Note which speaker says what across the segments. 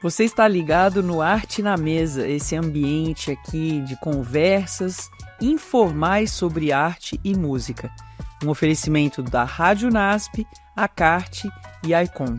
Speaker 1: Você está ligado no Arte na Mesa, esse ambiente aqui de conversas informais sobre arte e música. Um oferecimento da Rádio NASP, Acarte e Icon.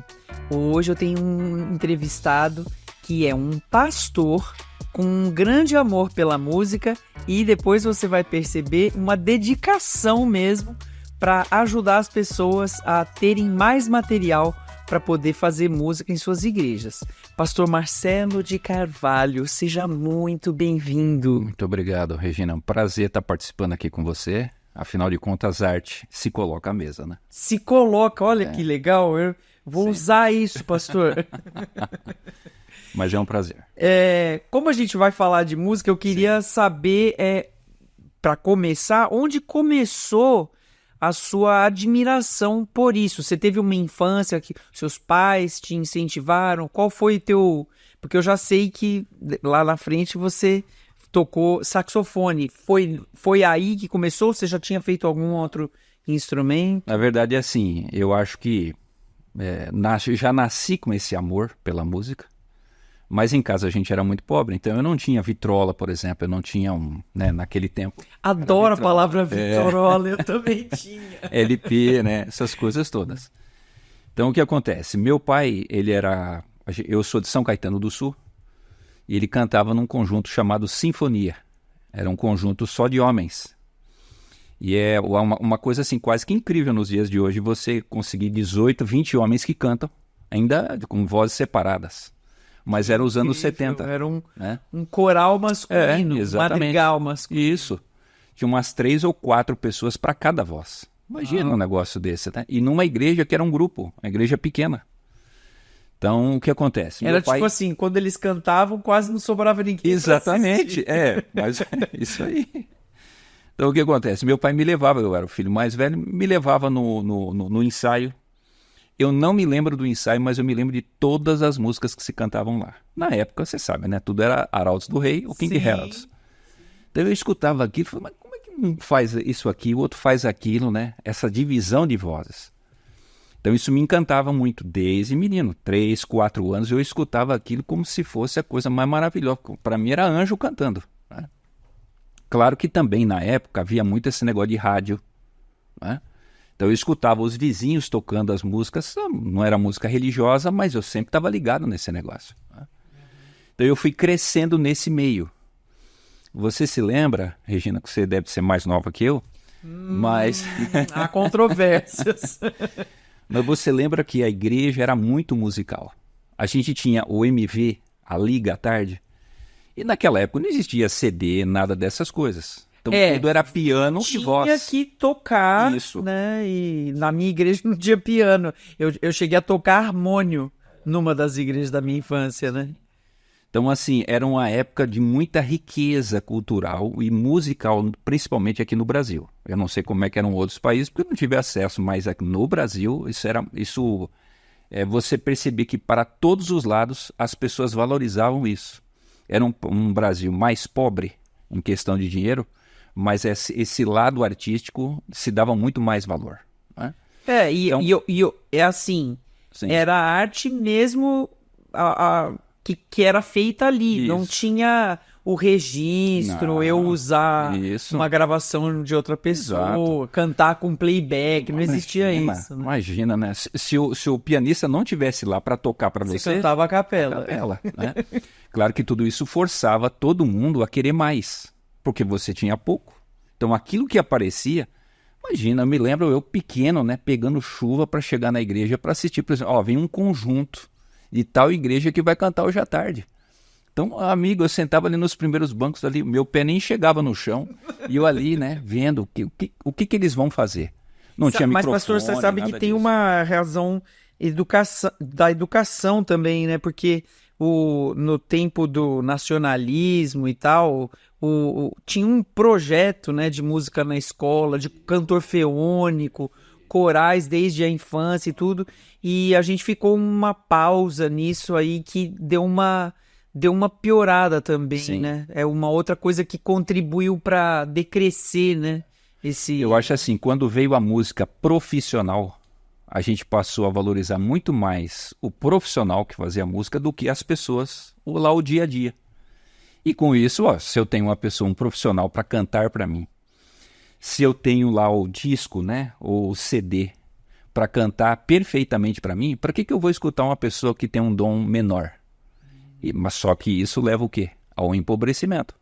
Speaker 1: Hoje eu tenho um entrevistado que é um pastor com um grande amor pela música e depois você vai perceber uma dedicação mesmo para ajudar as pessoas a terem mais material para poder fazer música em suas igrejas. Pastor Marcelo de Carvalho, seja muito bem-vindo.
Speaker 2: Muito obrigado, Regina. É um prazer estar participando aqui com você. Afinal de contas, arte se coloca à mesa, né?
Speaker 1: Se coloca, olha que legal. Eu vou usar isso, pastor.
Speaker 2: Mas é um prazer.
Speaker 1: Como a gente vai falar de música, eu queria saber, para começar, onde começou a sua admiração por isso? Você teve uma infância que seus pais te incentivaram? Qual foi teu... Porque eu já sei que lá na frente você tocou saxofone. Foi aí que começou? Você já tinha feito algum outro instrumento?
Speaker 2: Na verdade é assim, eu acho que já nasci com esse amor pela música, mas em casa a gente era muito pobre, então eu não tinha vitrola, por exemplo, eu não tinha naquele tempo.
Speaker 1: Adoro a palavra vitrola, eu também tinha.
Speaker 2: LP, né, essas coisas todas. Então o que acontece? Meu pai, eu sou de São Caetano do Sul, e ele cantava num conjunto chamado Sinfonia. Era um conjunto só de homens. E é uma coisa assim quase que incrível nos dias de hoje você conseguir 18, 20 homens que cantam, ainda com vozes separadas. Mas era os anos 70.
Speaker 1: Era um coral masculino, um madrigal masculino.
Speaker 2: Isso. Tinha umas 3 ou 4 pessoas para cada voz. Imagina um negócio desse, né? E numa igreja que era um grupo, uma igreja pequena. Então, o que acontece?
Speaker 1: Era tipo assim, quando eles cantavam, quase não sobrava ninguém.
Speaker 2: Exatamente, mas isso aí. Então, o que acontece? Meu pai me levava, eu era o filho mais velho, me levava no ensaio. Eu não me lembro do ensaio, mas eu me lembro de todas as músicas que se cantavam lá. Na época, você sabe, né? Tudo era Arautos do Rei ou King Heralds. Então, eu escutava aquilo e falei, mas como é que um faz isso aqui, o outro faz aquilo, né? Essa divisão de vozes. Então isso me encantava muito, desde menino, 3, 4 anos, eu escutava aquilo como se fosse a coisa mais maravilhosa. Para mim era anjo cantando. Né? Claro que também na época havia muito esse negócio de rádio. Né? Então eu escutava os vizinhos tocando as músicas, não era música religiosa, mas eu sempre estava ligado nesse negócio. Né? Então eu fui crescendo nesse meio. Você se lembra, Regina, que você deve ser mais nova que eu, mas...
Speaker 1: Há controvérsias.
Speaker 2: Mas você lembra que a igreja era muito musical. A gente tinha o MV, a Liga à Tarde, e naquela época não existia CD, nada dessas coisas. Então tudo era piano e voz.
Speaker 1: Tinha que tocar,
Speaker 2: isso.
Speaker 1: Né? E na minha igreja não tinha piano. Eu cheguei a tocar harmônio numa das igrejas da minha infância, né?
Speaker 2: Então, assim, era uma época de muita riqueza cultural e musical, principalmente aqui no Brasil. Eu não sei como é que eram outros países, porque eu não tive acesso, mas aqui no Brasil, você percebia que para todos os lados as pessoas valorizavam isso. Era um Brasil mais pobre em questão de dinheiro, mas esse lado artístico se dava muito mais valor. Né?
Speaker 1: É assim,
Speaker 2: sim.
Speaker 1: Era a arte mesmo... Que era feita ali,
Speaker 2: isso.
Speaker 1: Não tinha o registro, eu usar uma gravação de outra pessoa,
Speaker 2: exato.
Speaker 1: Cantar com playback, não existia isso. Né?
Speaker 2: Imagina, né? Se o pianista não tivesse lá para tocar para você,
Speaker 1: cantava a capela.
Speaker 2: Né? Claro que tudo isso forçava todo mundo a querer mais, porque você tinha pouco. Então aquilo que aparecia, imagina, eu me lembro eu pequeno, né, pegando chuva para chegar na igreja para assistir, por exemplo, vem um conjunto de tal igreja que vai cantar hoje à tarde. Então, amigo, eu sentava ali nos primeiros bancos ali, meu pé nem chegava no chão, e eu ali, né, vendo o que eles vão fazer. Não tinha microfone,
Speaker 1: mas, pastor, você sabe que tem
Speaker 2: disso.
Speaker 1: uma razão da educação também, né? Porque no tempo do nacionalismo e tal, tinha um projeto, né, de música na escola, de cantor feônico, corais desde a infância e tudo, e a gente ficou uma pausa nisso aí que deu uma piorada também,
Speaker 2: Sim.
Speaker 1: Né? É uma outra coisa que contribuiu para decrescer, né?
Speaker 2: Eu acho assim, quando veio a música profissional, a gente passou a valorizar muito mais o profissional que fazia música do que as pessoas, lá o dia a dia. E com isso, ó, se eu tenho uma pessoa, um profissional para cantar para mim, se eu tenho lá o disco, né, ou o CD, para cantar perfeitamente para mim, para que eu vou escutar uma pessoa que tem um dom menor? Mas só que isso leva o quê? Ao empobrecimento.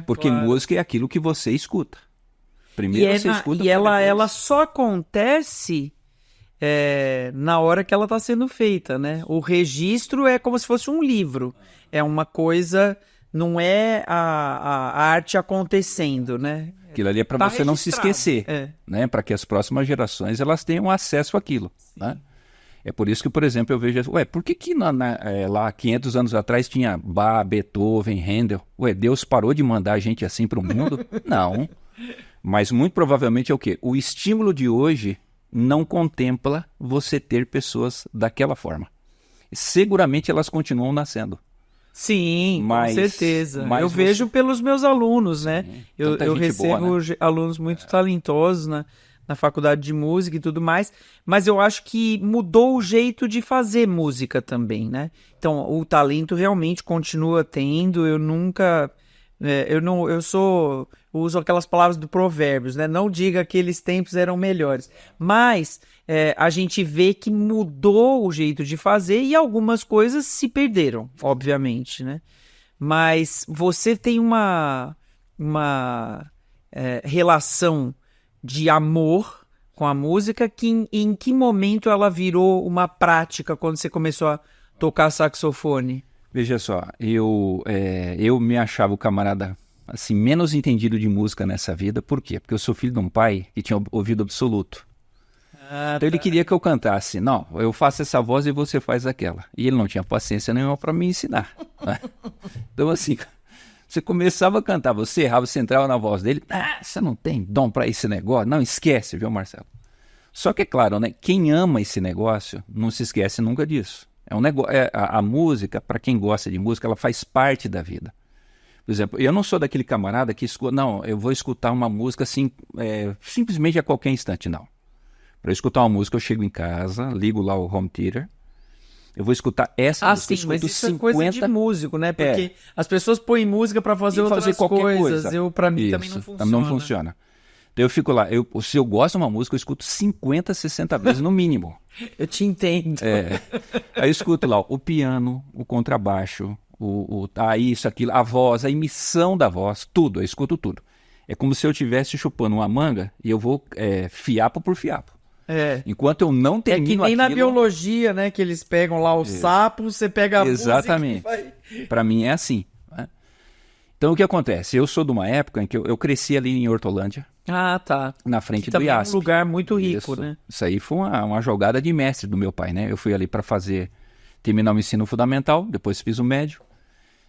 Speaker 2: Porque
Speaker 1: claro.
Speaker 2: música é aquilo que você escuta. Primeiro você escuta.
Speaker 1: E ela só acontece na hora que ela está sendo feita, né? O registro é como se fosse um livro. É uma coisa, não é a arte acontecendo, né?
Speaker 2: Aquilo ali é para você não se esquecer, né? Para que as próximas gerações elas tenham acesso àquilo, né? É por isso que, por exemplo, eu vejo... por que lá 500 anos atrás tinha Bach, Beethoven, Handel? Deus parou de mandar a gente assim para o mundo? Não. Mas muito provavelmente é o quê? O estímulo de hoje não contempla você ter pessoas daquela forma. Seguramente elas continuam nascendo.
Speaker 1: Sim, com certeza. Eu vejo pelos meus alunos, né? Eu recebo boa, né? Alunos muito talentosos na faculdade de música e tudo mais, mas eu acho que mudou o jeito de fazer música também, né? Então, o talento realmente continua tendo, eu nunca... uso aquelas palavras do Provérbios, né? Não diga que aqueles tempos eram melhores, mas a gente vê que mudou o jeito de fazer e algumas coisas se perderam, obviamente, né? Mas você tem uma relação de amor com a música que em que momento ela virou uma prática quando você começou a tocar saxofone?
Speaker 2: Veja só, eu me achava o camarada assim, menos entendido de música nessa vida. Por quê? Porque eu sou filho de um pai que tinha ouvido absoluto. Então ele queria que eu cantasse. Não, eu faço essa voz e você faz aquela. E ele não tinha paciência nenhuma para me ensinar. Né? Então assim, você começava a cantar, você errava, você entrava na voz dele. Você não tem dom para esse negócio? Não, esquece, viu, Marcelo? Só que é claro, né? Quem ama esse negócio não se esquece nunca disso. É um negócio, a música, para quem gosta de música, ela faz parte da vida. Por exemplo, eu não sou daquele camarada que escuta, não, eu vou escutar uma música assim, simplesmente a qualquer instante, não. Para eu escutar uma música, eu chego em casa, ligo lá o home theater, eu vou escutar essa música,
Speaker 1: sim, mas isso 50... é coisa de músico, né? Porque as pessoas põem música para fazer outras coisas. Para mim também não funciona.
Speaker 2: Não funciona. Então eu fico lá, se eu gosto de uma música, eu escuto 50, 60 vezes no mínimo.
Speaker 1: Eu te entendo.
Speaker 2: Aí eu escuto lá o piano, o contrabaixo, isso, aquilo, a voz, a emissão da voz, tudo, eu escuto tudo. É como se eu estivesse chupando uma manga e eu vou fiapo por fiapo. Enquanto eu não termino
Speaker 1: aquilo... É que nem na biologia, né? Que eles pegam lá o sapo, você pega a
Speaker 2: Exatamente.
Speaker 1: música e vai...
Speaker 2: Para mim é assim. Né? Então o que acontece? Eu sou de uma época em que eu cresci ali em Hortolândia.
Speaker 1: Tá.
Speaker 2: Na frente do IASP.
Speaker 1: Também é um lugar muito rico, né?
Speaker 2: Isso aí foi uma jogada de mestre do meu pai, né? Eu fui ali para terminar o ensino fundamental, depois fiz o médio.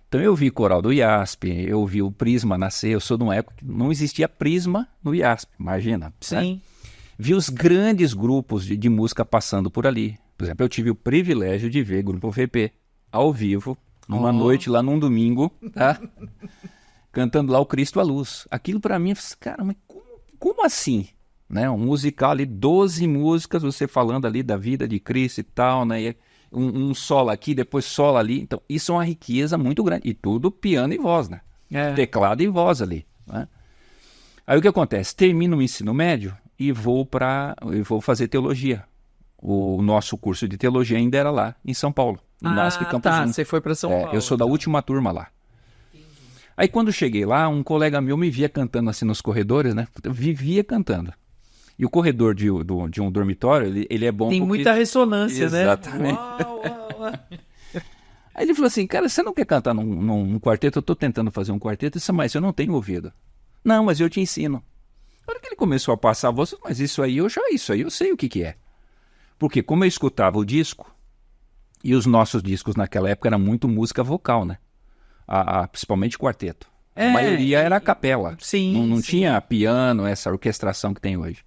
Speaker 2: Então eu vi coral do IASP, eu vi o Prisma nascer, eu sou de uma época que não existia Prisma no IASP, imagina.
Speaker 1: Sim.
Speaker 2: Né? Vi os grandes grupos de música passando por ali. Por exemplo, eu tive o privilégio de ver Grupo VP ao vivo, numa noite lá num domingo, tá? Cantando lá o Cristo à Luz. Aquilo para mim, cara, mas como assim? Né? Um musical ali, 12 músicas, você falando ali da vida de Cristo e tal, né? E um solo aqui, depois solo ali. Então, isso é uma riqueza muito grande. E tudo piano e voz, né? Teclado e voz ali. Né? Aí o que acontece? Termino o ensino médio e vou fazer teologia. O nosso curso de teologia ainda era lá, em São Paulo, no NASP Campos Juntos.
Speaker 1: Você foi para São Paulo.
Speaker 2: Eu sou da última turma lá. Aí quando cheguei lá, um colega meu me via cantando assim nos corredores, né? Eu vivia cantando. E o corredor de um dormitório, ele é bom
Speaker 1: Tem muita ressonância,
Speaker 2: Exatamente.
Speaker 1: né? Uau.
Speaker 2: Aí ele falou assim, cara, você não quer cantar num quarteto? Eu tô tentando fazer um quarteto, mas eu não tenho ouvido. Não, mas eu te ensino. Na hora que ele começou a passar a voz, mas isso aí eu sei o que é. Porque como eu escutava o disco, e os nossos discos naquela época era muito música vocal, né? Principalmente quarteto. A maioria era a capela.
Speaker 1: Sim,
Speaker 2: não tinha piano, essa orquestração que tem hoje.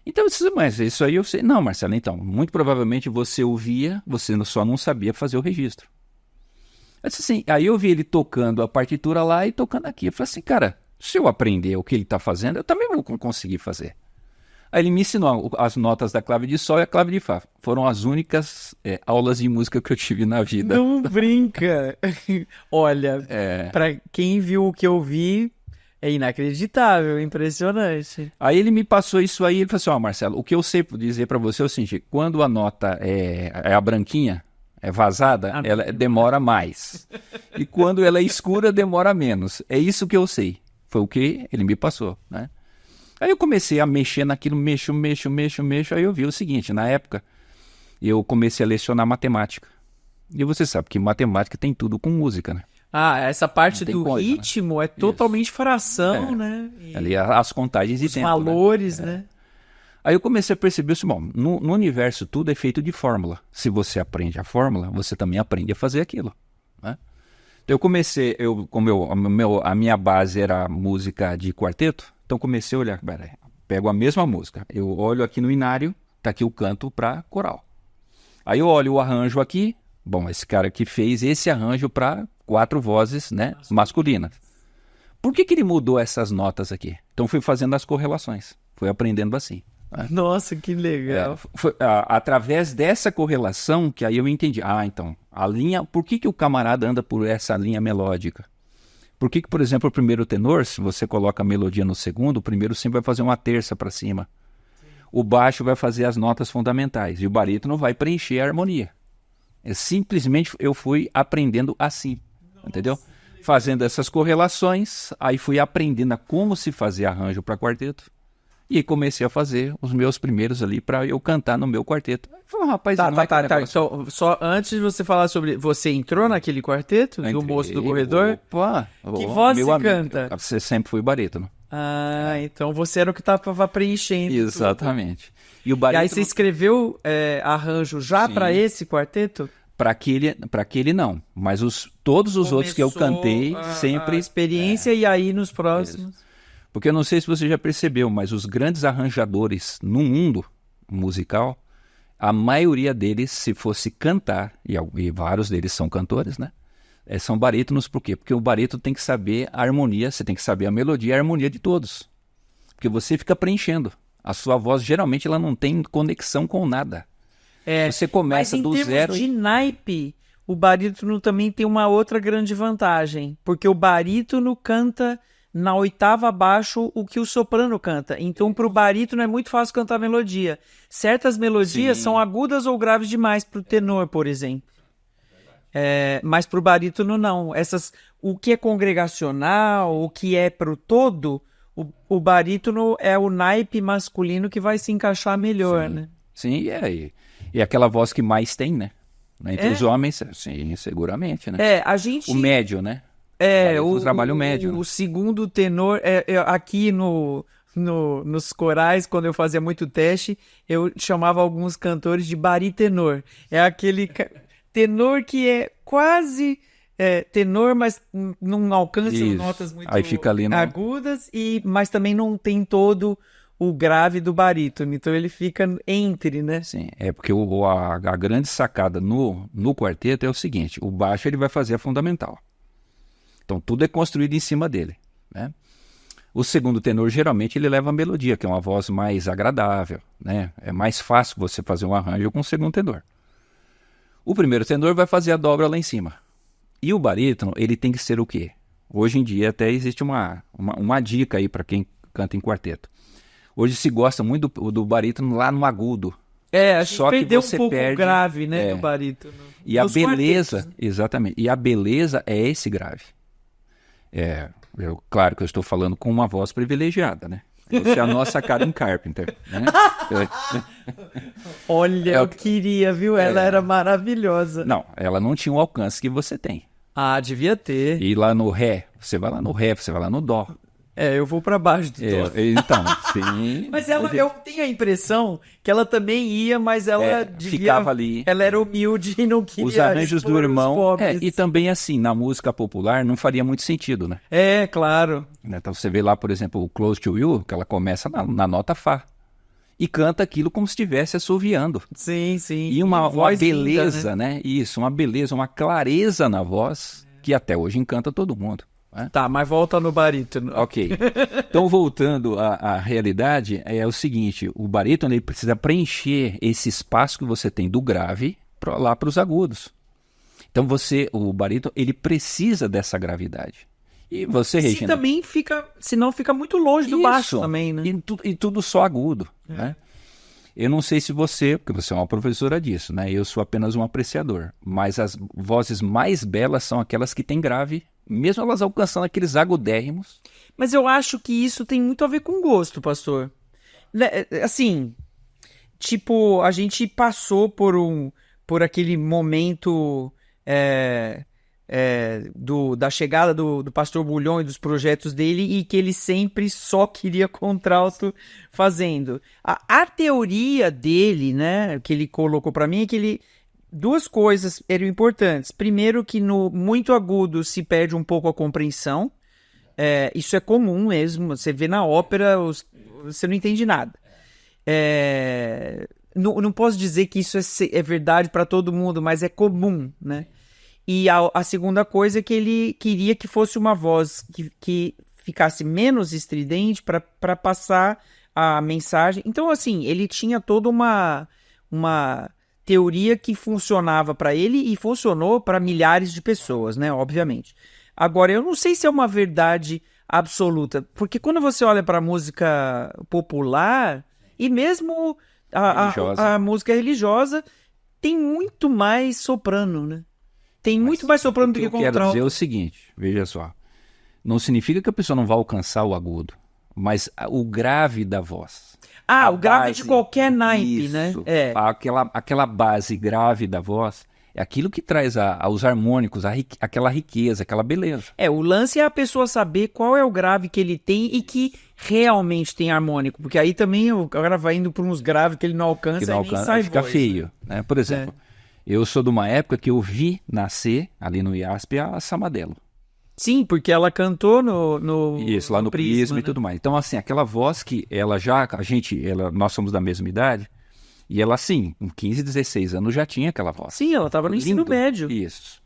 Speaker 2: Então eu disse, mas isso aí eu sei. Não, Marcelo, então, muito provavelmente você ouvia, você só não sabia fazer o registro. Eu disse assim, aí eu vi ele tocando a partitura lá e tocando aqui. Eu falei assim, cara, se eu aprender o que ele está fazendo, eu também vou conseguir fazer. Aí ele me ensinou as notas da clave de sol e a clave de fá. Foram as únicas aulas de música que eu tive na vida.
Speaker 1: Não brinca. Olha, pra quem viu o que eu vi, é inacreditável, impressionante.
Speaker 2: Aí ele me passou isso aí, ele falou assim, Marcelo, o que eu sei dizer pra você é o seguinte, quando a nota é a branquinha, é vazada, ela demora mais. E quando ela é escura, demora menos. É isso que eu sei. Foi o que ele me passou, né? Aí eu comecei a mexer naquilo, mexo. Aí eu vi o seguinte, na época, eu comecei a lecionar matemática. E você sabe que matemática tem tudo com música, né?
Speaker 1: Ah, essa parte do
Speaker 2: coisa,
Speaker 1: ritmo
Speaker 2: né?
Speaker 1: É totalmente fração, né?
Speaker 2: Ali as contagens
Speaker 1: Os
Speaker 2: de tempo,
Speaker 1: valores, né?
Speaker 2: Aí eu comecei a perceber assim, bom, no universo tudo é feito de fórmula. Se você aprende a fórmula, você também aprende a fazer aquilo, né? Então eu comecei, a minha base era música de quarteto, então comecei a olhar, pego a mesma música, eu olho aqui no inário, tá aqui o canto para coral. Aí eu olho o arranjo aqui, bom, esse cara aqui fez esse arranjo para 4 vozes, né, masculinas. Por que ele mudou essas notas aqui? Então fui fazendo as correlações, fui aprendendo assim.
Speaker 1: Nossa, que legal.
Speaker 2: Foi através dessa correlação que aí eu entendi. Então, a linha... Por que o camarada anda por essa linha melódica? Por que, por exemplo, o primeiro tenor, se você coloca a melodia no segundo, o primeiro sempre vai fazer uma terça para cima. O baixo vai fazer as notas fundamentais e o barítono vai preencher a harmonia. Simplesmente eu fui aprendendo assim, entendeu? Fazendo essas correlações, aí fui aprendendo a como se fazer arranjo para quarteto. E comecei a fazer os meus primeiros ali para eu cantar no meu quarteto. Falei, rapaz,
Speaker 1: tá. Só antes de você falar sobre... Você entrou naquele quarteto do Moço do Corredor?
Speaker 2: Opa!
Speaker 1: Que voz você canta?
Speaker 2: Você sempre foi barítono.
Speaker 1: Então você era o que estava preenchendo.
Speaker 2: Exatamente.
Speaker 1: E aí você escreveu arranjo já para esse quarteto?
Speaker 2: Para aquele não, mas todos os outros que eu cantei sempre...
Speaker 1: A experiência e aí nos próximos...
Speaker 2: Porque eu não sei se você já percebeu, mas os grandes arranjadores no mundo musical, a maioria deles, se fosse cantar, e vários deles são cantores, né? São barítonos, por quê? Porque o barítono tem que saber a harmonia, você tem que saber a melodia e a harmonia de todos. Porque você fica preenchendo. A sua voz, geralmente, ela não tem conexão com nada. Você começa do zero...
Speaker 1: Mas em termos de naipe, o barítono também tem uma outra grande vantagem. Porque o barítono canta... na oitava abaixo o que o soprano canta. Então, para o barítono é muito fácil cantar melodia. Certas melodias são agudas ou graves demais para o tenor, por exemplo. Mas para o barítono, não. O que é congregacional, o que é para o todo, o barítono é o naipe masculino que vai se encaixar melhor, né?
Speaker 2: Sim, e aquela voz que mais tem, né? Entre os homens, sim, seguramente, né? O médio, né? O trabalho médio.
Speaker 1: O segundo tenor, aqui nos corais, quando eu fazia muito teste, eu chamava alguns cantores de baritenor. É aquele tenor que é quase tenor, mas não alcança notas muito
Speaker 2: aí fica ali,
Speaker 1: agudas, mas também não tem todo o grave do barítono. Então ele fica entre, né?
Speaker 2: Sim, porque a grande sacada no quarteto é o seguinte, o baixo ele vai fazer a fundamental. Então, tudo é construído em cima dele, né? O segundo tenor, geralmente, ele leva a melodia, que é uma voz mais agradável, né? É mais fácil você fazer um arranjo com o segundo tenor. O primeiro tenor vai fazer a dobra lá em cima. E o barítono, ele tem que ser o quê? Hoje em dia, até existe uma dica aí para quem canta em quarteto. Hoje se gosta muito do barítono lá no agudo.
Speaker 1: A gente perdeu um pouco o grave, né, do barítono.
Speaker 2: E a beleza, quartetos, né? Exatamente, e a beleza é esse grave. Claro que eu estou falando com uma voz privilegiada, né? Você é a nossa Karen Carpenter, né?
Speaker 1: Olha, eu queria, viu? Ela era maravilhosa.
Speaker 2: Não, ela não tinha o alcance que você tem.
Speaker 1: Devia ter.
Speaker 2: E lá no Ré, você vai lá no Ré, você vai lá no Dó.
Speaker 1: Eu vou para baixo do Dó.
Speaker 2: Então, sim.
Speaker 1: Mas eu tenho a impressão que ela também ia, mas ela
Speaker 2: ficava ali.
Speaker 1: Ela era humilde e não queria.
Speaker 2: Os arranjos do irmão. E também assim, na música popular não faria muito sentido, né?
Speaker 1: Claro.
Speaker 2: Então você vê lá, por exemplo, o Close to You, que ela começa na nota Fá. E canta aquilo como se estivesse assoviando.
Speaker 1: Sim.
Speaker 2: E uma beleza, linda, né? Isso, uma beleza, uma clareza na voz que até hoje encanta todo mundo. Né?
Speaker 1: Tá, mas volta no barítono.
Speaker 2: Ok. Então, voltando à realidade, é o seguinte, o barítono ele precisa preencher esse espaço que você tem do grave lá para os agudos. Então, o barítono, ele precisa dessa gravidade. E você, Regina...
Speaker 1: Senão fica muito longe do baixo também, né?
Speaker 2: E tudo só agudo, né? Eu não sei se porque você é uma professora disso, né? Eu sou apenas um apreciador. Mas as vozes mais belas são aquelas que têm grave, mesmo elas alcançando aqueles agudérrimos.
Speaker 1: Mas eu acho que isso tem muito a ver com gosto, pastor. Assim, tipo, a gente passou por aquele momento da chegada do pastor Bulhon e dos projetos dele, e que ele sempre só queria contralto fazendo. A teoria dele, né, que ele colocou para mim, é que duas coisas eram importantes. Primeiro, que no muito agudo se perde um pouco a compreensão. Isso é comum mesmo. Você vê na ópera, você não entende nada. Não posso dizer que isso é verdade para todo mundo, mas é comum, né? E a segunda coisa é que ele queria que fosse uma voz que ficasse menos estridente para passar a mensagem. Então, assim, ele tinha toda uma teoria que funcionava para ele e funcionou para milhares de pessoas, né? Obviamente. Agora, eu não sei se é uma verdade absoluta, porque quando você olha para a música popular e mesmo a música religiosa, tem muito mais soprano, né? Tem muito mais soprano do que contralto.
Speaker 2: Eu quero dizer o seguinte, veja só. Não significa que a pessoa não vai alcançar o agudo, mas o grave da voz.
Speaker 1: O grave de qualquer naipe, né?
Speaker 2: Aquela base grave da voz é aquilo que traz aos harmônicos aquela riqueza, aquela beleza.
Speaker 1: O lance é a pessoa saber qual é o grave que ele tem e que realmente tem harmônico, porque aí também o cara vai indo por uns graves que ele não alcança, e nem sai
Speaker 2: fica
Speaker 1: voz,
Speaker 2: feio, né? Por exemplo, eu sou de uma época que eu vi nascer, ali no IASP, a Samadelo.
Speaker 1: Sim, porque ela cantou no
Speaker 2: Isso, lá no Prisma, né? E tudo mais. Então, assim, aquela voz que nós somos da mesma idade, e ela, assim, com 15, 16 anos já tinha aquela voz.
Speaker 1: Sim, ela estava no ensino médio.
Speaker 2: Isso.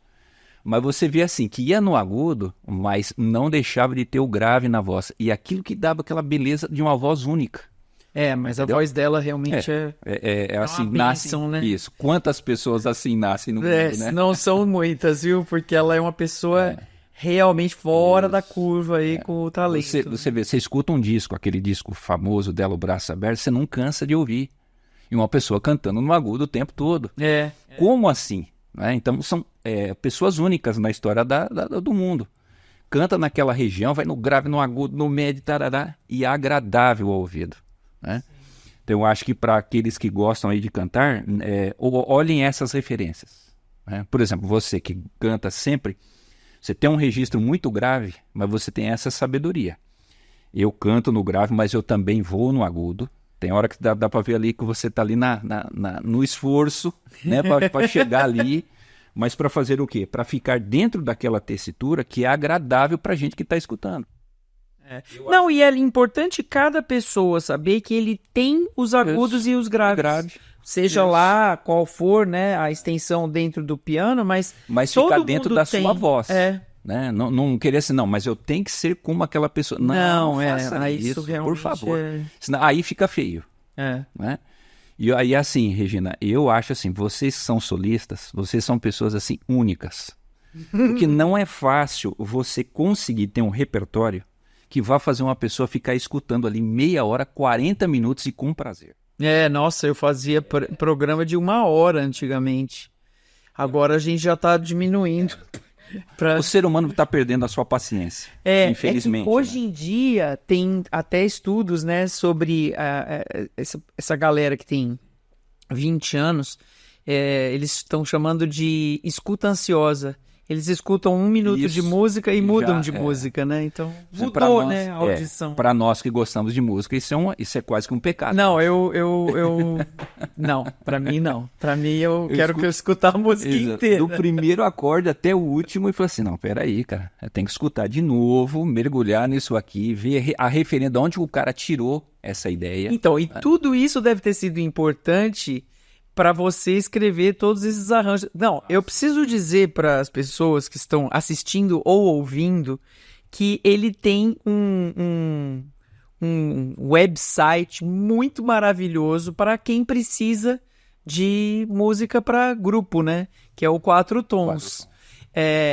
Speaker 2: Mas você vê assim, que ia no agudo, mas não deixava de ter o grave na voz. E aquilo que dava aquela beleza de uma voz única.
Speaker 1: Mas a voz dela realmente
Speaker 2: é assim,
Speaker 1: uma bênção, né?
Speaker 2: Isso. Quantas pessoas assim nascem no mundo, né?
Speaker 1: Não são muitas, viu? Porque ela é uma pessoa realmente fora da curva aí com o talento.
Speaker 2: Você escuta um disco, aquele disco famoso dela, O Braço Aberto, você não cansa de ouvir. E uma pessoa cantando no agudo o tempo todo. Como assim? Né? Então são pessoas únicas na história do mundo. Canta naquela região, vai no grave, no agudo, no médio, tarará, e é agradável ao ouvido. Né? Então eu acho que para aqueles que gostam aí de cantar, olhem essas referências. Né? Por exemplo, você que canta sempre, você tem um registro muito grave, mas você tem essa sabedoria. Eu canto no grave, mas eu também vou no agudo. Tem hora que dá para ver ali que você está ali no esforço, né, para chegar ali, mas para fazer o quê? Para ficar dentro daquela tessitura que é agradável para a gente que está escutando.
Speaker 1: E é importante cada pessoa saber que ele tem os agudos e os graves. Seja lá qual for, né, a extensão dentro do piano, mas
Speaker 2: ficar dentro da sua voz. Né? Não querer assim, mas eu tenho que ser como aquela pessoa. Não faça isso por favor. Senão, aí fica feio. Né? E aí assim, Regina, eu acho assim, vocês são solistas, vocês são pessoas assim únicas. Porque não é fácil você conseguir ter um repertório que vá fazer uma pessoa ficar escutando ali meia hora, 40 minutos e com prazer.
Speaker 1: Nossa, eu fazia programa de 1 hora antigamente. Agora a gente já está diminuindo.
Speaker 2: O ser humano está perdendo a sua paciência, infelizmente.
Speaker 1: É que hoje em dia tem até estudos, né, sobre essa galera que tem 20 anos, eles estão chamando de escuta ansiosa. Eles escutam 1 minuto de música e mudam de música, né? Então mudou, né, a audição.
Speaker 2: Para nós que gostamos de música, isso é quase que um pecado.
Speaker 1: Não, não, para mim não. Para mim eu quero que eu escutar a música inteira.
Speaker 2: Do primeiro acorde até o último e falei assim, não, peraí, cara, eu tenho que escutar de novo, mergulhar nisso aqui, ver a referência de onde o cara tirou essa ideia.
Speaker 1: Então, tudo isso deve ter sido importante para você escrever todos esses arranjos. Não, eu preciso dizer para as pessoas que estão assistindo ou ouvindo que ele tem um website muito maravilhoso para quem precisa de música para grupo, né? Que é o Quatro Tons.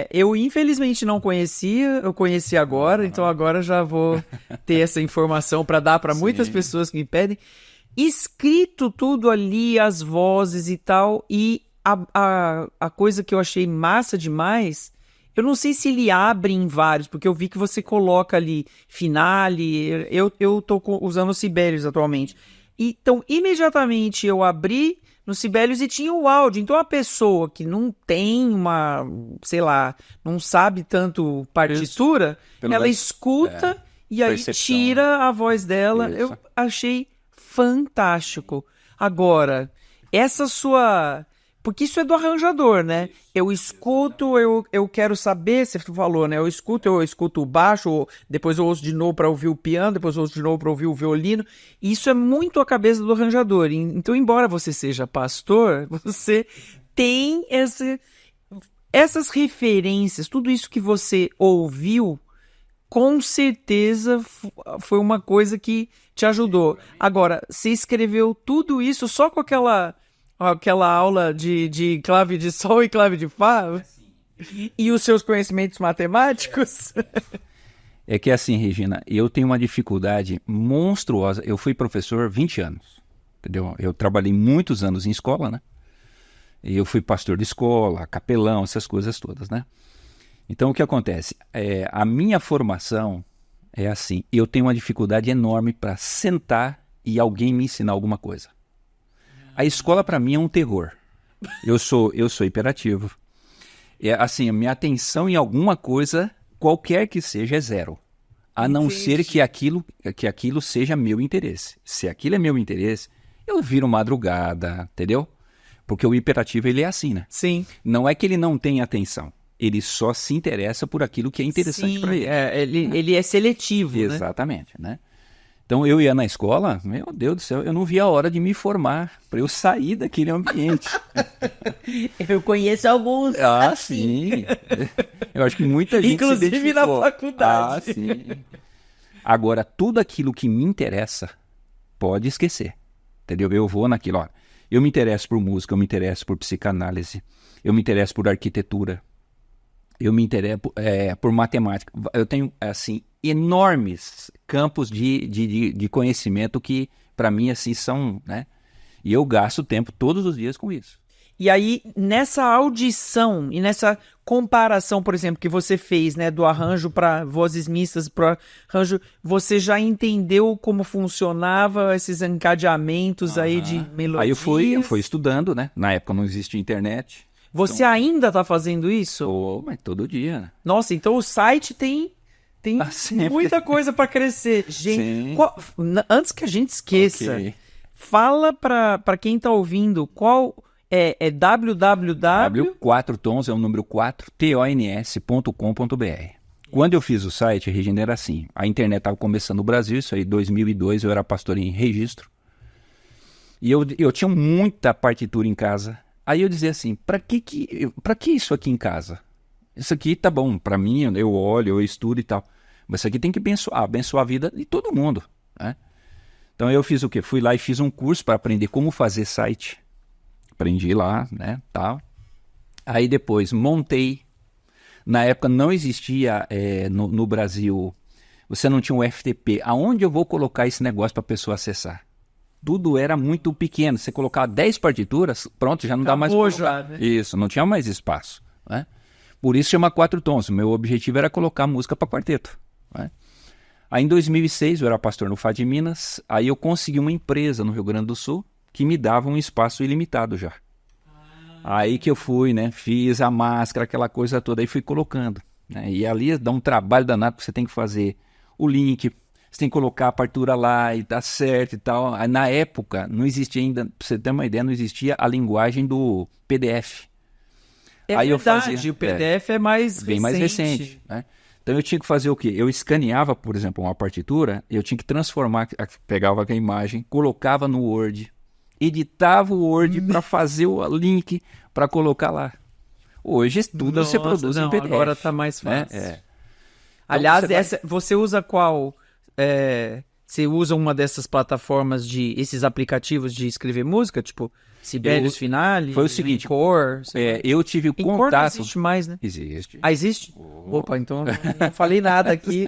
Speaker 1: Eu infelizmente não conhecia, eu conheci agora, então agora já vou ter essa informação para dar para muitas pessoas que me pedem. Escrito tudo ali, as vozes e tal, e a coisa que eu achei massa demais, eu não sei se ele abre em vários, porque eu vi que você coloca ali finale, eu tô usando o Sibelius atualmente. Então, imediatamente eu abri no Sibelius e tinha o áudio. Então, a pessoa que não tem sei lá, não sabe tanto partitura, ela escuta e aí tira a voz dela. Isso. Eu achei fantástico. Agora, essa sua... Porque isso é do arranjador, né? Eu escuto, eu quero saber, você falou, né? Eu escuto o baixo, depois eu ouço de novo para ouvir o piano, depois eu ouço de novo para ouvir o violino. E isso é muito a cabeça do arranjador. Então, embora você seja pastor, você tem essas referências, tudo isso que você ouviu, com certeza foi uma coisa que te ajudou. Agora, você escreveu tudo isso só com aquela aula de clave de sol e clave de fá? E os seus conhecimentos matemáticos?
Speaker 2: É que assim, Regina, eu tenho uma dificuldade monstruosa. Eu fui professor 20 anos, entendeu? Eu trabalhei muitos anos em escola, né? E eu fui pastor de escola, capelão, essas coisas todas, né? Então, o que acontece? A minha formação é assim, eu tenho uma dificuldade enorme para sentar e alguém me ensinar alguma coisa. A escola, para mim, é um terror. Eu sou hiperativo. Assim, a minha atenção em alguma coisa, qualquer que seja, é zero. A não ser que aquilo seja meu interesse. Se aquilo é meu interesse, eu viro madrugada, entendeu? Porque o hiperativo, ele é assim, né?
Speaker 1: Sim.
Speaker 2: Não é que ele não tenha atenção. Ele só se interessa por aquilo que é interessante para ele.
Speaker 1: Ele é seletivo, né?
Speaker 2: Exatamente, né? Então, eu ia na escola, meu Deus do céu, eu não via a hora de me formar, para eu sair daquele ambiente.
Speaker 1: Eu conheço alguns.
Speaker 2: Ah, sim. Eu acho que muita gente
Speaker 1: inclusive
Speaker 2: se identificou.
Speaker 1: Na faculdade.
Speaker 2: Ah, sim. Agora, tudo aquilo que me interessa, pode esquecer. Entendeu? Eu vou naquilo, ó. Eu me interesso por música, eu me interesso por psicanálise, eu me interesso por arquitetura, eu me interesso por matemática. Eu tenho, assim, enormes campos de conhecimento que, para mim, assim, são, né? E eu gasto tempo todos os dias com isso.
Speaker 1: E aí, nessa audição e nessa comparação, por exemplo, que você fez, né, do arranjo para vozes mistas, para arranjo, você já entendeu como funcionava esses encadeamentos aí de melodias?
Speaker 2: Aí eu fui estudando, né? Na época não existia internet.
Speaker 1: Você ainda está fazendo isso?
Speaker 2: Mas todo dia, né?
Speaker 1: Nossa, então o site tem muita coisa para crescer. Gente, antes que a gente esqueça, fala para quem está ouvindo qual é www.
Speaker 2: 4 tons é o número 4, tons.com.br. Quando eu fiz o site, Regina, era assim. A internet estava começando no Brasil, isso aí, 2002, eu era pastor em registro. E eu tinha muita partitura em casa. Aí eu dizia assim, para que isso aqui em casa? Isso aqui tá bom, para mim, eu olho, eu estudo e tal. Mas isso aqui tem que abençoar a vida de todo mundo, né? Então eu fiz o quê? Fui lá e fiz um curso para aprender como fazer site. Aprendi lá, né, tal. Aí depois montei. Na época não existia no Brasil, você não tinha um FTP. Aonde eu vou colocar esse negócio para a pessoa acessar? Tudo era muito pequeno. Você colocava 10 partituras, pronto, já não dá mais para colocar.
Speaker 1: Né?
Speaker 2: Isso, não tinha mais espaço, né? Por isso chama 4 tons. O meu objetivo era colocar música para quarteto, né? Aí em 2006 eu era pastor no FAD de Minas. Aí eu consegui uma empresa no Rio Grande do Sul que me dava um espaço ilimitado já. Aí que eu fui, né? Fiz a máscara, aquela coisa toda, aí fui colocando, né? E ali dá um trabalho danado, porque você tem que fazer o link, você tem que colocar a partitura lá e tá certo e tal. Aí, na época, não existia ainda, pra você ter uma ideia, não existia a linguagem do PDF.
Speaker 1: Aí verdade, o PDF é mais
Speaker 2: bem mais recente, né? Então eu tinha que fazer o quê? Eu escaneava, por exemplo, uma partitura, eu tinha que transformar, pegava a imagem, colocava no Word, editava o Word para fazer o link para colocar lá. Hoje tudo você produz em PDF.
Speaker 1: Agora tá mais fácil.
Speaker 2: Né?
Speaker 1: Aliás, você usa qual? Você usa uma dessas plataformas esses aplicativos de escrever música, tipo Sibelius Finale,
Speaker 2: foi o seguinte,
Speaker 1: Encore?
Speaker 2: Eu tive
Speaker 1: Encore
Speaker 2: contato.
Speaker 1: não existe mais, né?
Speaker 2: Existe.
Speaker 1: Ah, existe? Opa, então não falei nada aqui.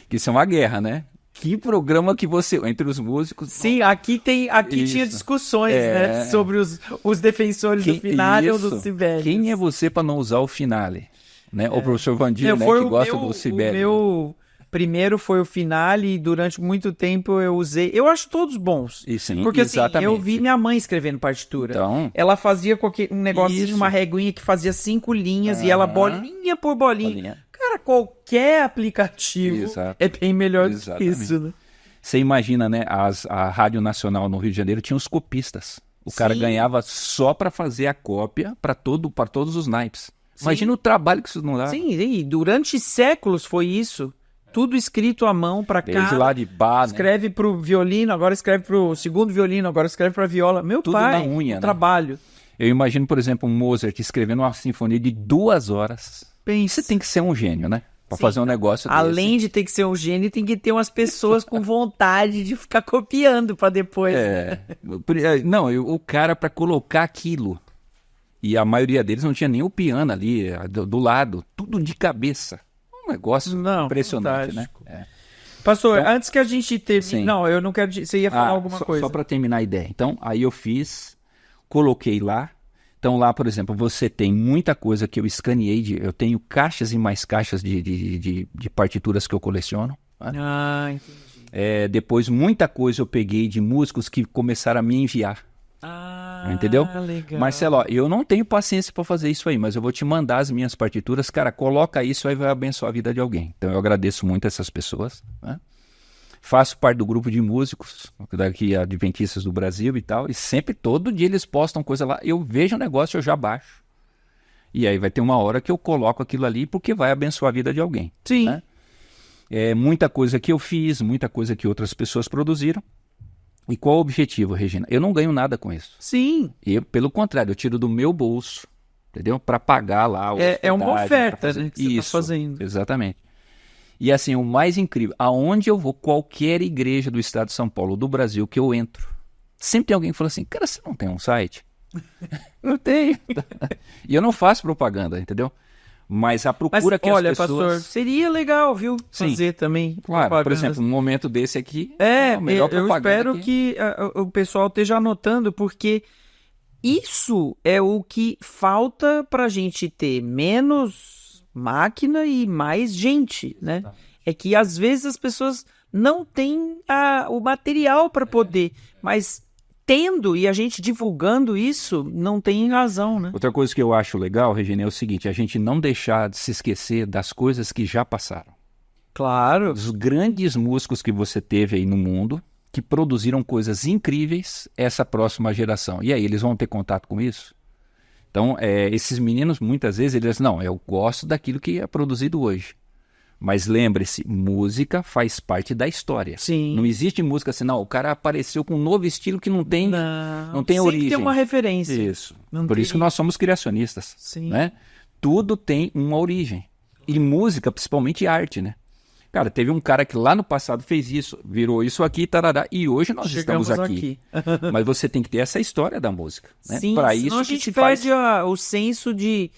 Speaker 2: Que isso é uma guerra, né? Que programa que você, entre os músicos...
Speaker 1: Sim, aqui tinha discussões, né? Sobre os defensores do Finale ou do Sibelius.
Speaker 2: Quem é você para não usar o Finale? Né? O professor Vandinho, né, que gosta do Sibelius.
Speaker 1: O meu primeiro foi o Finale e durante muito tempo eu usei... Eu acho todos bons.
Speaker 2: E sim,
Speaker 1: porque
Speaker 2: exatamente.
Speaker 1: Assim, eu vi minha mãe escrevendo partitura.
Speaker 2: Então,
Speaker 1: ela fazia um negocinho, uma reguinha que fazia 5 linhas e ela bolinha por bolinha. Cara, qualquer aplicativo é bem melhor do que isso, né?
Speaker 2: Você imagina, né? A Rádio Nacional no Rio de Janeiro tinha os copistas. O cara ganhava só para fazer a cópia para todos os naipes. Imagina o trabalho que isso não dá.
Speaker 1: Sim, e durante séculos foi isso. Tudo escrito à mão para cá.
Speaker 2: Desde lá de bar,
Speaker 1: escreve
Speaker 2: né?
Speaker 1: pro violino, agora escreve pro segundo violino, agora escreve pra viola. Meu
Speaker 2: tudo
Speaker 1: pai,
Speaker 2: na unha, né?
Speaker 1: trabalho.
Speaker 2: Eu imagino, por exemplo, um Mozart escrevendo uma sinfonia de 2 horas. Você tem que ser um gênio, né? Pra fazer um negócio desse.
Speaker 1: Além de ter que ser um gênio, tem que ter umas pessoas com vontade de ficar copiando pra depois.
Speaker 2: Não, o cara pra colocar aquilo. E a maioria deles não tinha nem o piano ali, do lado. Tudo de cabeça. Um negócio impressionante,
Speaker 1: fantástico.
Speaker 2: Né?
Speaker 1: Pastor, então, antes que a gente termine...
Speaker 2: Sim.
Speaker 1: Não, eu não quero... Você ia falar alguma coisa.
Speaker 2: Só pra terminar a ideia. Então, aí eu coloquei lá. Então lá, por exemplo, você tem muita coisa que eu escaneei, eu tenho caixas e mais caixas de partituras que eu coleciono. Né?
Speaker 1: Entendi.
Speaker 2: Depois, muita coisa eu peguei de músicos que começaram a me enviar. Entendeu?
Speaker 1: Legal.
Speaker 2: Marcelo, ó, eu não tenho paciência para fazer isso aí, mas eu vou te mandar as minhas partituras. Cara, coloca isso aí, vai abençoar a vida de alguém. Então eu agradeço muito essas pessoas, né? Faço parte do grupo de músicos daqui, adventistas do Brasil e tal, e sempre, todo dia eles postam coisa lá, eu vejo o negócio, eu já baixo. E aí vai ter uma hora que eu coloco aquilo ali, porque vai abençoar a vida de alguém.
Speaker 1: Sim.
Speaker 2: Né? Muita coisa que eu fiz, muita coisa que outras pessoas produziram. E qual o objetivo, Regina? Eu não ganho nada com isso.
Speaker 1: Sim.
Speaker 2: Pelo contrário, eu tiro do meu bolso, entendeu? Para pagar lá.
Speaker 1: É uma oferta, né, que você
Speaker 2: isso,
Speaker 1: está fazendo.
Speaker 2: Exatamente. E assim, o mais incrível, aonde eu vou, qualquer igreja do estado de São Paulo, do Brasil, que eu entro, sempre tem alguém que fala assim, cara, você não tem um site? Eu tenho. E eu não faço propaganda, entendeu? Mas a procura que as pessoas...
Speaker 1: pastor, seria legal, viu? Fazer também.
Speaker 2: Claro,
Speaker 1: propaganda.
Speaker 2: Por exemplo, um momento desse aqui... a melhor
Speaker 1: eu espero
Speaker 2: aqui.
Speaker 1: que o pessoal esteja anotando, porque isso é o que falta pra gente ter menos máquina e mais gente, né? É que às vezes as pessoas não têm o material para poder, mas tendo e a gente divulgando isso, não tem razão, né?
Speaker 2: Outra coisa que eu acho legal, Regina, é o seguinte, a gente não deixar de se esquecer das coisas que já passaram.
Speaker 1: Claro.
Speaker 2: Os grandes músicos que você teve aí no mundo, que produziram coisas incríveis, essa próxima geração. E aí, eles vão ter contato com isso? Então, esses meninos, muitas vezes, eles dizem, não, eu gosto daquilo que é produzido hoje. Mas lembre-se, música faz parte da história.
Speaker 1: Sim.
Speaker 2: Não existe música assim, não, o cara apareceu com um novo estilo que não tem origem.
Speaker 1: Tem uma referência.
Speaker 2: Isso. Por isso que nós somos criacionistas.
Speaker 1: Sim.
Speaker 2: Né? Tudo tem uma origem. E música, principalmente arte, né? Cara, teve um cara que lá no passado fez isso, virou isso aqui, tarará, e hoje nós estamos aqui. Mas você tem que ter essa história da música. Né?
Speaker 1: Sim,
Speaker 2: para isso
Speaker 1: senão a gente perde o senso de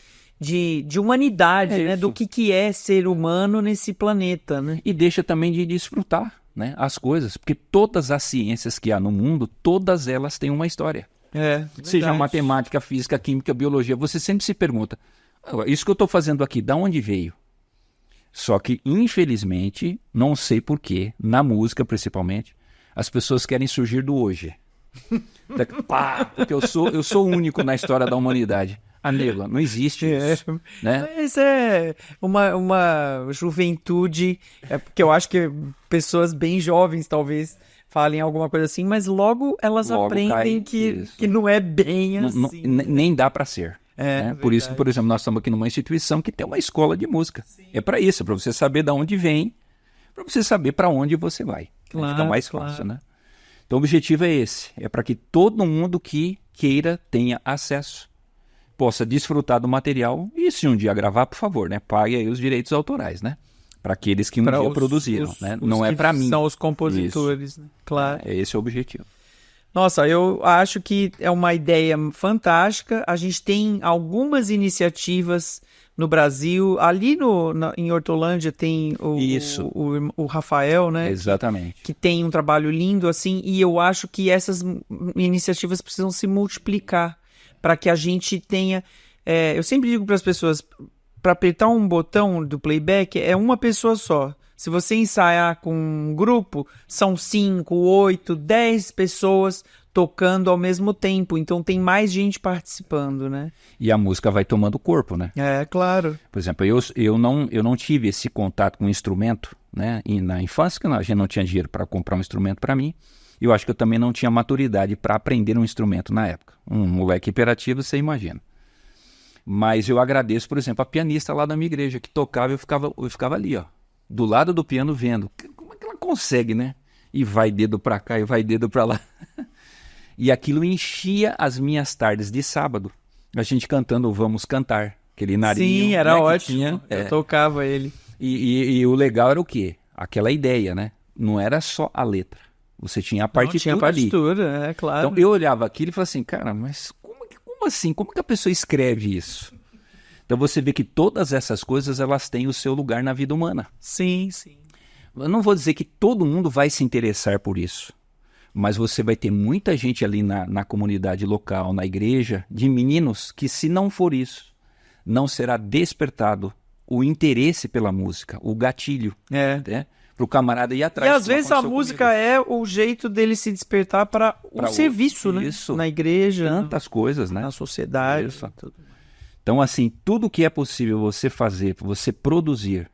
Speaker 1: humanidade, né? Do que é ser humano nesse planeta, né?
Speaker 2: E deixa também de desfrutar, né? As coisas, porque todas as ciências que há no mundo, todas elas têm uma história. Seja matemática, física, química, biologia, você sempre se pergunta, isso que eu estou fazendo aqui, da onde veio? Só que, infelizmente, não sei porquê, na música principalmente, as pessoas querem surgir do hoje. Porque eu sou único na história da humanidade. Nego, não existe isso. Né?
Speaker 1: Isso é uma juventude, porque eu acho que pessoas bem jovens talvez falem alguma coisa assim, mas logo elas aprendem que não é bem assim.
Speaker 2: Nem dá para ser. Né? Por isso que, por exemplo, nós estamos aqui numa instituição que tem uma escola de música. Sim. É para isso, para você saber de onde vem, para você saber para onde você vai.
Speaker 1: Claro,
Speaker 2: fica mais fácil, né? Então o objetivo é esse, é para que todo mundo que queira tenha acesso, possa desfrutar do material e se um dia gravar, por favor, né? Pague aí os direitos autorais, né? para aqueles que um dia produziram, né? Não é para mim.
Speaker 1: São os compositores, né? Claro.
Speaker 2: É esse o objetivo.
Speaker 1: Nossa, eu acho que é uma ideia fantástica. A gente tem algumas iniciativas no Brasil. Ali em Hortolândia tem o Rafael, né?
Speaker 2: Exatamente.
Speaker 1: Que tem um trabalho lindo, assim. E eu acho que essas iniciativas precisam se multiplicar para que a gente tenha... eu sempre digo para as pessoas, para apertar um botão do playback é uma pessoa só. Se você ensaiar com um grupo, são 5, 8, 10 pessoas tocando ao mesmo tempo. Então tem mais gente participando, né?
Speaker 2: E a música vai tomando corpo, né?
Speaker 1: É, claro.
Speaker 2: Por exemplo, eu não tive esse contato com o instrumento, né? E na infância, que a gente não tinha dinheiro para comprar um instrumento para mim. E eu acho que eu também não tinha maturidade para aprender um instrumento na época. Um moleque hiperativo, você imagina. Mas eu agradeço, por exemplo, a pianista lá da minha igreja, que tocava e eu ficava ali, ó. Do lado do piano vendo. Como é que ela consegue, né? E vai dedo pra cá e vai dedo pra lá. E aquilo enchia as minhas tardes de sábado. A gente cantando Vamos Cantar. Aquele narinho.
Speaker 1: Sim, era ótimo.
Speaker 2: Tinha,
Speaker 1: eu tocava ele.
Speaker 2: E o legal era o quê? Aquela ideia, né? Não era só a letra. Você tinha a partitura.
Speaker 1: Tinha a partitura,
Speaker 2: ali.
Speaker 1: Claro.
Speaker 2: Então eu olhava aquilo e falava assim, cara, mas como assim? Como que a pessoa escreve isso? Então você vê que todas essas coisas elas têm o seu lugar na vida humana.
Speaker 1: Sim, sim.
Speaker 2: Eu não vou dizer que todo mundo vai se interessar por isso, mas você vai ter muita gente ali na comunidade local, na igreja, de meninos que se não for isso, não será despertado o interesse pela música, o gatilho, né? Para o camarada ir atrás.
Speaker 1: E às vezes a música é o jeito dele se despertar para um serviço, né?
Speaker 2: Isso.
Speaker 1: Na igreja.
Speaker 2: Tantas coisas, né?
Speaker 1: Na sociedade.
Speaker 2: Isso. Então, assim, tudo que é possível você fazer, você produzir,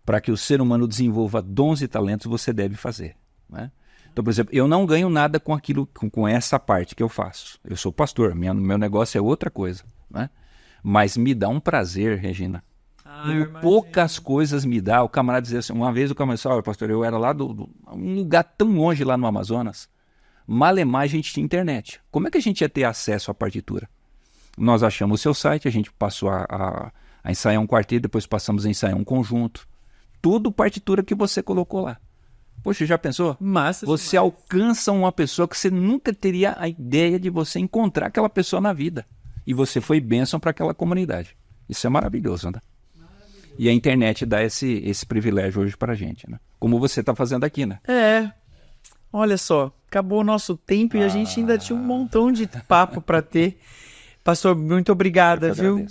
Speaker 2: para que o ser humano desenvolva dons e talentos, você deve fazer, né? Então, por exemplo, eu não ganho nada com aquilo, com essa parte que eu faço. Eu sou pastor, meu negócio é outra coisa, né? Mas me dá um prazer, Regina. Poucas coisas me dá. O camarada dizia assim, uma vez o camarada disse, olha, pastor, eu era lá um lugar tão longe lá no Amazonas, malemar a gente tinha internet. Como é que a gente ia ter acesso à partitura? Nós achamos o seu site, a gente passou a ensaiar um quarteto, depois passamos a ensaiar um conjunto. Tudo partitura que você colocou lá. Poxa, já pensou?
Speaker 1: Massa
Speaker 2: você
Speaker 1: demais.
Speaker 2: Alcança uma pessoa que você nunca teria a ideia de você encontrar aquela pessoa na vida. E você foi bênção para aquela comunidade. Isso é maravilhoso, né? E a internet dá esse privilégio hoje para a gente, né? Como você está fazendo aqui, né?
Speaker 1: Olha só, acabou o nosso tempo e a gente ainda tinha um montão de papo para ter. Pastor, muito obrigada, viu,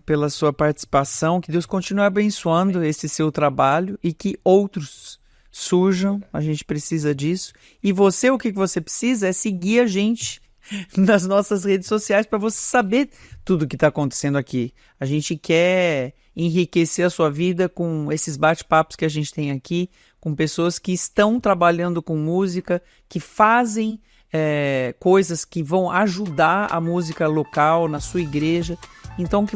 Speaker 1: pela sua participação. Que Deus continue abençoando esse seu trabalho e que outros surjam. A gente precisa disso. E você, o que você precisa é seguir a gente nas nossas redes sociais para você saber tudo que está acontecendo aqui. A gente quer enriquecer a sua vida com esses bate-papos que a gente tem aqui, com pessoas que estão trabalhando com música, que fazem coisas que vão ajudar a música local na sua igreja. Então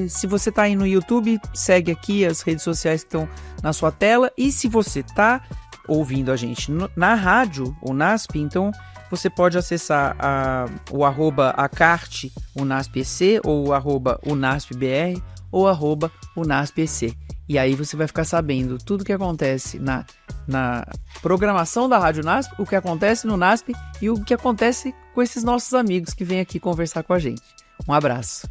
Speaker 1: se você está aí no YouTube, segue aqui as redes sociais que estão na sua tela. E se você está ouvindo a gente na rádio, o NASP, então você pode acessar o @acarte, o NASPEC, ou o @unaspbr, ou @unaspec. E aí você vai ficar sabendo tudo que acontece na programação da Rádio NASP, o que acontece no NASP e o que acontece com esses nossos amigos que vêm aqui conversar com a gente. Um abraço.